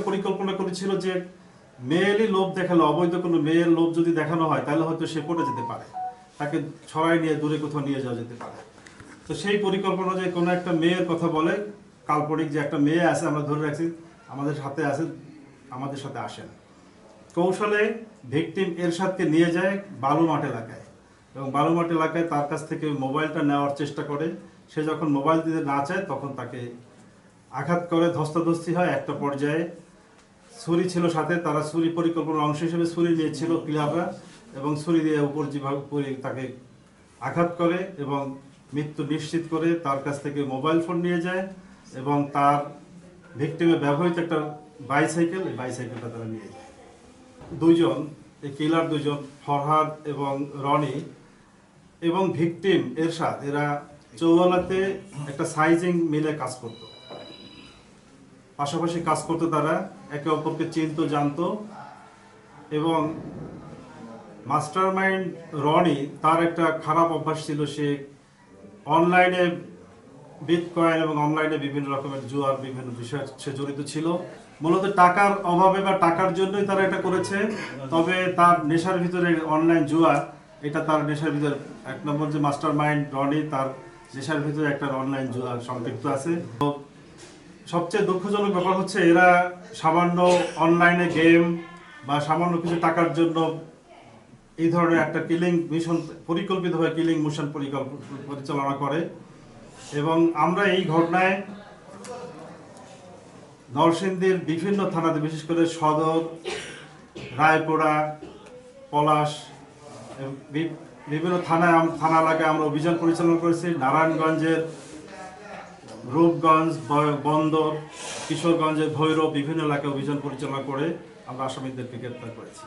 পরিকল্পনা করেছিল যে মেয়েরই লোভ দেখালো, অবৈধ কোনো মেয়ের লোভ যদি দেখানো হয় তাহলে হয়তো সে পড়ে যেতে পারে, তাকে ছড়াই নিয়ে দূরে কোথাও নিয়ে যাওয়া যেতে পারে। তো সেই পরিকল্পনা যে কোনো একটা মেয়ের কথা বলে, কাল্পনিক যে একটা মেয়ে আছে আমরা ধরে রাখছি আমাদের সাথে আছে, আমাদের সাথে আসেন, কৌশলে ভিকটিম এরশাদকে নিয়ে যায় বালুমাঠ এলাকায়, এবং বালুমাঠ এলাকায় তার কাছ থেকে মোবাইলটা নেওয়ার চেষ্টা করে। সে যখন মোবাইল দিতে না চায় তখন তাকে আঘাত করে, ধস্তাধস্তি হয়। একটা পর্যায়ে ছুরি ছিল সাথে, তারা ছুরি পরিকল্পনার অংশ হিসেবে ছুরি নিয়েছিল কিলাররা, এবং ছুরি দিয়ে উপর যেভাবে তাকে আঘাত করে এবং মৃত্যু নিশ্চিত করে তার কাছ থেকে মোবাইল ফোন নিয়ে যায়, এবং তার ভিকটিমে ব্যবহৃত একটা বাইসাইকেল, এই বাইসাইকেলটা তারা নিয়ে যায়। দুইজন, এই কিলার দুইজন, ফরহাদ এবং রনি এবং ভিকটিম এরশাদ, এরা চৌয়ালাতে একটা সাইজিং মিলে কাজ করত, পাশাপাশি কাজ করতো, তারা একে অপরকে চিনতো, জানতো। এবং মাস্টার মাইন্ড রনি, তার একটা খারাপ অভ্যাস ছিল, সে অনলাইনে বিটকয়েন এবং অনলাইনে বিভিন্ন রকমের জুয়ার বিভিন্ন বিষয় সে জড়িত ছিল। মূলত টাকার অভাবে বা টাকার জন্যই তারা এটা করেছে, তবে তার নেশার ভিতরে অনলাইন জুয়া, এটা তার নেশার ভিতরে এক নম্বর যে মাস্টার মাইন্ড রনি, তার নেশার ভিতরে একটা অনলাইন জুয়া সম্পৃক্ত আছে। তো সবচেয়ে দুঃখজনক ব্যাপার হচ্ছে এরা সামান্য অনলাইনে গেম বা সামান্য কিছু টাকার জন্য এই ধরনের একটা কিলিং মিশন, পরিকল্পিতভাবে কিলিং মিশন পরিচালনা করে। এবং আমরা এই ঘটনায় নরসিংদীর বিভিন্ন থানাতে, বিশেষ করে সদর, রায়পুরা, পলাশ, বিভিন্ন থানা এলাকায় আমরা অভিযান পরিচালনা করেছি। নারায়ণগঞ্জের রূপগঞ্জ, বন্দর, কিশোরগঞ্জের ভৈরব, বিভিন্ন এলাকায় অভিযান পরিচালনা করে আমরা আসামিদেরকে গ্রেপ্তার করেছি।